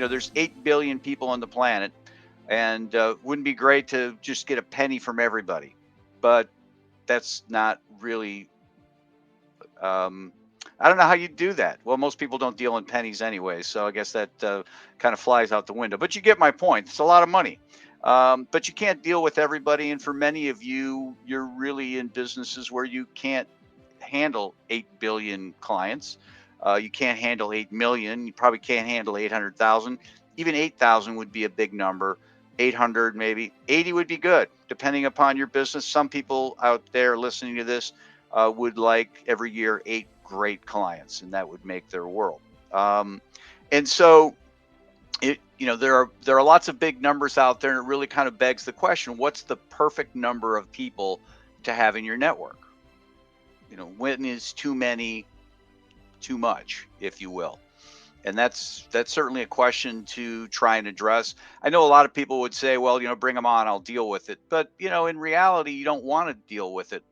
there's 8 billion people on the planet, and wouldn't be great to just get a penny from everybody, but that's not really. Um, I don't know how you do that. Well, most people don't deal in pennies anyway, so I guess that kind of flies out the window. But you get my point. It's a lot of money. But you can't deal with everybody. And for many of you, you're really in businesses where you can't handle 8 billion clients. You can't handle 8 million. You probably can't handle 800,000. Even 8,000 would be a big number. 800, maybe 80 would be good, depending upon your business. Some people out there listening to this would like every year 8 great clients, and that would make their world. And so, there are lots of big numbers out there, and it really kind of begs the question: what's the perfect number of people to have in your network? When is too many too much, if you will? And that's certainly a question to try and address. I know a lot of people would say, well, bring them on, I'll deal with it. But in reality, you don't want to deal with it.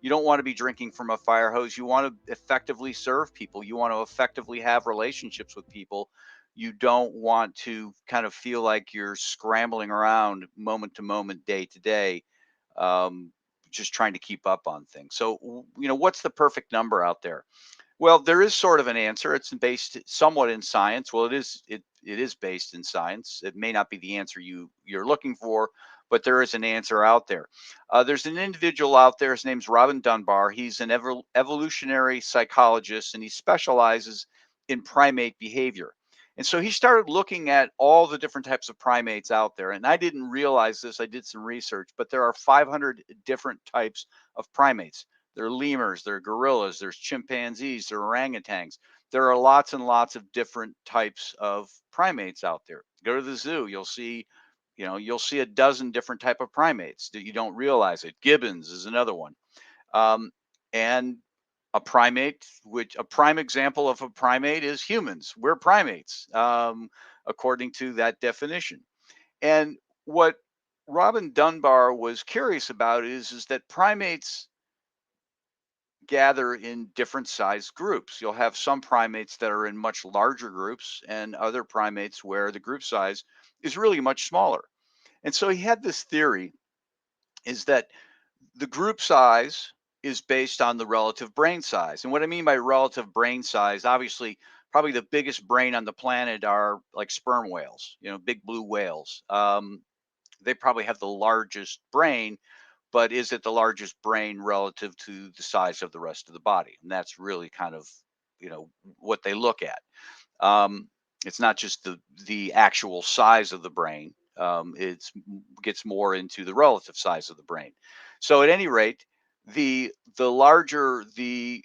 You don't want to be drinking from a fire hose. You want to effectively serve people. You want to effectively have relationships with people. You don't want to kind of feel like you're scrambling around moment to moment, day to day, um, just trying to keep up on things. So, what's the perfect number out there? Well, there is sort of an answer. It's based somewhat in science. Well, it is based in science. It may not be the answer you're looking for, but there is an answer out there. There's an individual out there. His name's Robin Dunbar. He's an evolutionary psychologist, and he specializes in primate behavior. And so he started looking at all the different types of primates out there. And I didn't realize this. I did some research, but there are 500 different types of primates. There are lemurs, there are gorillas, there's chimpanzees, there are orangutans. There are lots and lots of different types of primates out there. Go to the zoo, you'll see a dozen different type of primates that you don't realize it. Gibbons is another one. Um, and a prime example of a primate is humans. We're primates, according to that definition. And what Robin Dunbar was curious about is that primates gather in different size groups. You'll have some primates that are in much larger groups and other primates where the group size is really much smaller. And so he had this theory is that the group size is based on the relative brain size. And what I mean by relative brain size, obviously, probably the biggest brain on the planet are like sperm whales, big blue whales. They probably have the largest brain, but is it the largest brain relative to the size of the rest of the body? And that's really kind of, what they look at. Um, it's not just the actual size of the brain. It's gets more into the relative size of the brain. So at any rate, the larger the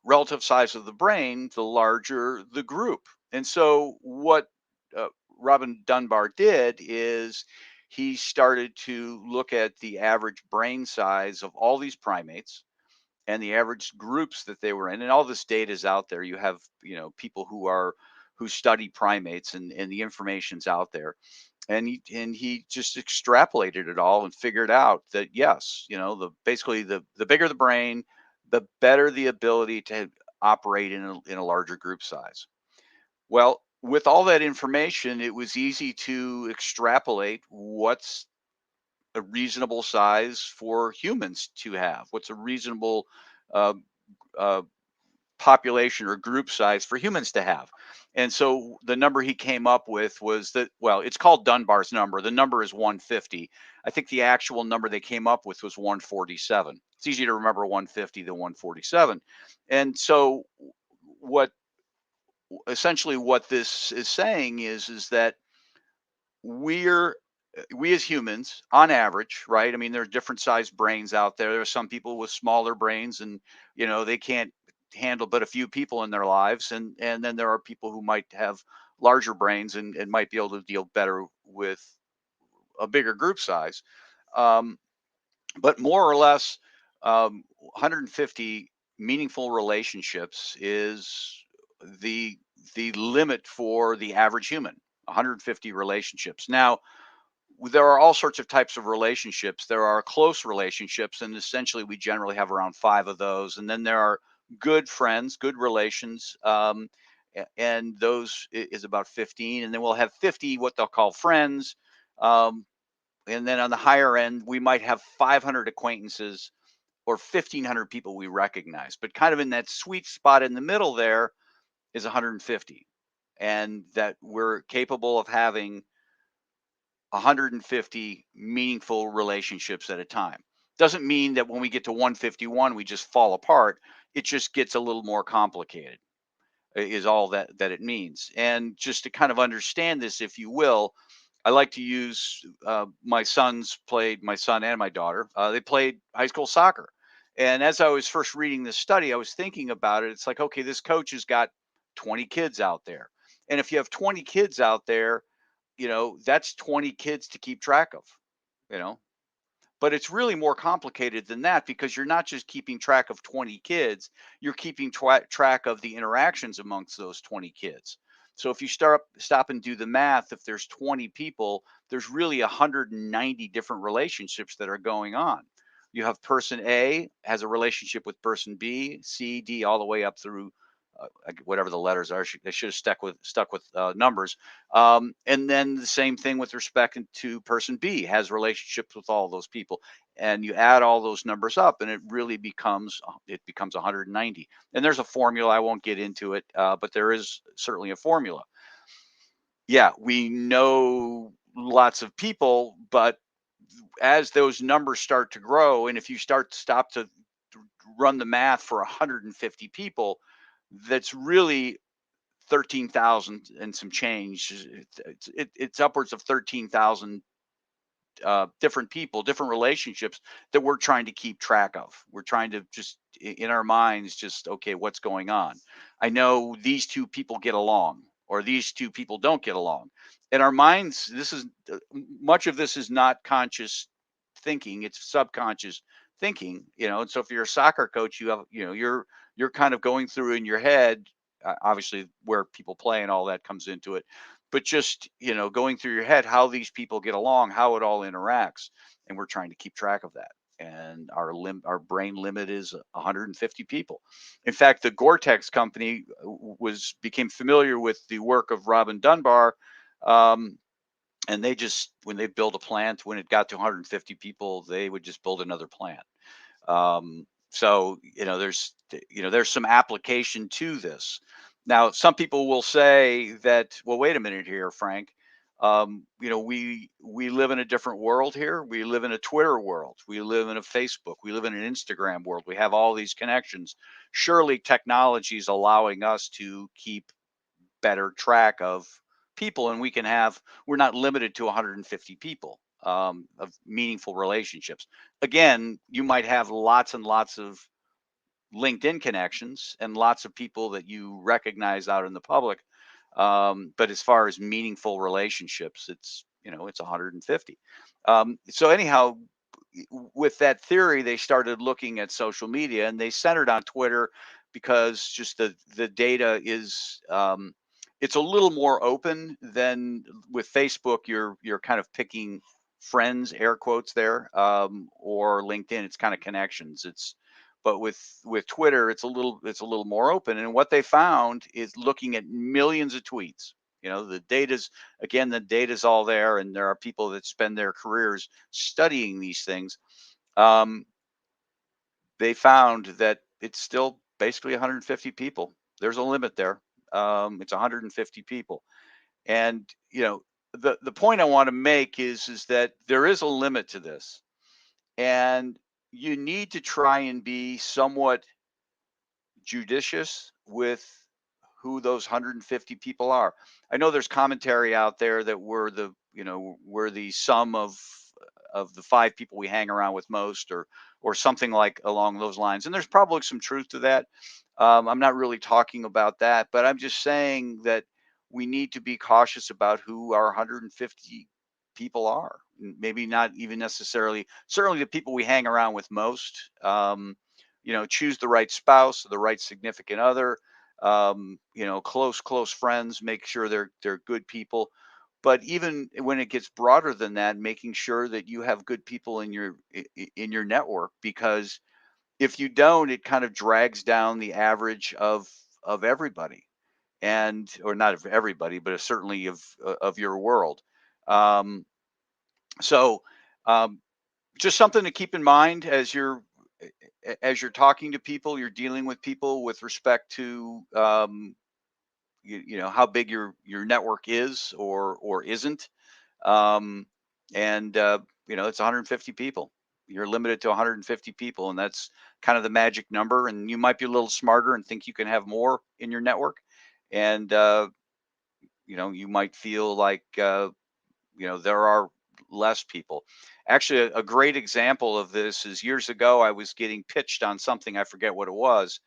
relative size of the brain, the larger the group. And so what uh, Robin Dunbar did is he started to look at the average brain size of all these primates and the average groups that they were in. And all this data is out there. You have, people who study primates, and the information's out there. And he just extrapolated it all and figured out that yes, basically the bigger the brain, the better the ability to operate in a larger group size. Well, with all that information, it was easy to extrapolate what's a reasonable size for humans to have. What's a reasonable uh, uh, population or group size for humans to have? And so the number he came up with was that, well, it's called Dunbar's number. The number is 150. I think the actual number they came up with was 147. It's easier to remember 150 than 147. And so what essentially what this is saying is that we're we as humans on average, right? I mean, there are different sized brains out there. There are some people with smaller brains, and they can't handle but a few people in their lives, and then there are people who might have larger brains and might be able to deal better with a bigger group size. um, but more or less, 150 meaningful relationships is the the limit for the average human. 150 relationships. Now, there are all sorts of types of relationships. There are close relationships, and essentially we generally have around 5 of those. And then there are good friends, good relations. and those is about 15, and then we'll have 50 what they'll call friends. Um, and then on the higher end, we might have 500 acquaintances or 1,500 people we recognize. But kind of in that sweet spot in the middle there is 150, and that we're capable of having 150 meaningful relationships at a time. Doesn't mean that when we get to 151 we just fall apart. It just gets a little more complicated, is all that it means. And just to kind of understand this, if you will, I like to use my son and my daughter. They played high school soccer, and as I was first reading this study, I was thinking about it. It's like, okay, this coach has got 20 kids out there, and if you have 20 kids out there, that's 20 kids to keep track of. You know, but it's really more complicated than that, because you're not just keeping track of 20 kids, you're keeping track of the interactions amongst those 20 kids. So if you stop and do the math, if there's 20 people, there's really 190 different relationships that are going on. You have person A has a relationship with person B, C, D, all the way up through whatever the letters are. They should have stuck with numbers. And then the same thing with respect to person B, has relationships with all those people. And you add all those numbers up, and it becomes 190. And there's a formula. I won't get into it, but there is certainly a formula. Yeah, we know lots of people, but as those numbers start to grow, and if you stop to run the math for 150 people, that's really 13,000 and some change. It's upwards of 13,000 different people, different relationships that we're trying to keep track of. We're trying to just in our minds, just okay, what's going on? I know these two people get along, or these two people don't get along. In our minds, much of this is not conscious thinking; it's subconscious thinking. And so if you're a soccer coach, you're kind of going through in your head, obviously where people play and all that comes into it, but just going through your head how these people get along, how it all interacts, and we're trying to keep track of that. And our brain limit is 150 people. In fact, the Gore-Tex company was became familiar with the work of Robin Dunbar, um, and they just when they build a plant, when it got to 150 people, they would just build another plant. So there's some application to this. Now, some people will say that, well, wait a minute here, Frank. We live in a different world here. We live in a Twitter world. We live in a Facebook. We live in an Instagram world. We have all these connections. Surely technology is allowing us to keep better track of people, and we're not limited to 150 people of meaningful relationships. Again, you might have lots and lots of LinkedIn connections and lots of people that you recognize out in the public, but as far as meaningful relationships, it's 150. So anyhow, with that theory, they started looking at social media, and they centered on Twitter because just the data is it's a little more open than with Facebook. You're kind of picking friends, air quotes there, or LinkedIn. It's kind of connections. But with Twitter, it's a little more open. And what they found is looking at millions of tweets. The data's all there, and there are people that spend their careers studying these things. um, they found that it's still basically 150 people. There's a limit there. It's 150 people, and the point I want to make is that there is a limit to this, and you need to try and be somewhat judicious with who those 150 people are. I know there's commentary out there that we're the sum of the five people we hang around with most, or something like along those lines. And there's probably some truth to that. I'm not really talking about that, but I'm just saying that we need to be cautious about who our 150 people are. Maybe not even necessarily, certainly the people we hang around with most. Choose the right spouse, the right significant other, close friends. Make sure they're good people. But even when it gets broader than that, making sure that you have good people in your network, because if you don't, it kind of drags down the average of everybody. and or not of everybody, but certainly of your world. Um, so um, just something to keep in mind as you're talking to people, you're dealing with people with respect to you know how big your network is or isn't. Um, and you know it's 150 people. You're limited to 150 people, and that's kind of the magic number. And you might be a little smarter and think you can have more in your network, and you know you might feel like you know there are less people. Actually, a great example of this is years ago I was getting pitched on something, I forget what it was,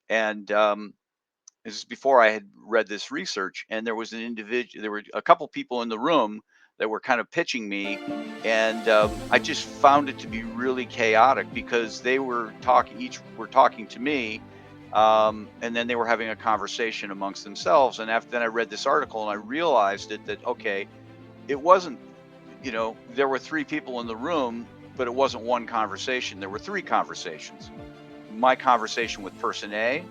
and this is before I had read this research, and there was an individual. There were a couple people in the room that were kind of pitching me, and I just found it to be really chaotic because they were talking, each were talking to me, and then they were having a conversation amongst themselves. And after then, I read this article and I realized that okay, it wasn't, you know, there were three people in the room, but it wasn't one conversation. There were three conversations. My conversation with person A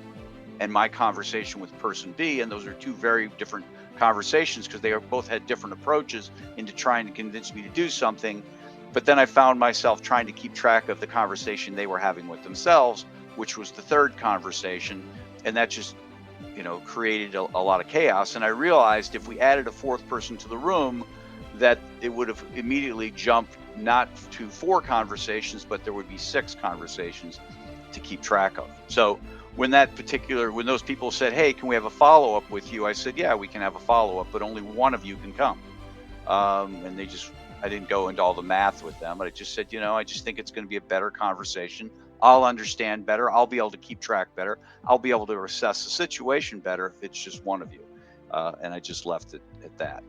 and my conversation with person B, and those are two very different conversations because they are both had different approaches into trying to convince me to do something. But then I found myself trying to keep track of the conversation they were having with themselves, which was the third conversation, and that just, you know, created a lot of chaos. And I realized if we added a fourth person to the room, that it would have immediately jumped not to four conversations, but there would be six conversations to keep track of. So when those people said, "Hey, can we have a follow up with you?" I said, "Yeah, we can have a follow up, but only one of you can come." And I didn't go into all the math with them, but I just said, you know, I just think it's going to be a better conversation. I'll understand better. I'll be able to keep track better. I'll be able to assess the situation better if it's just one of you. And I just left it at that.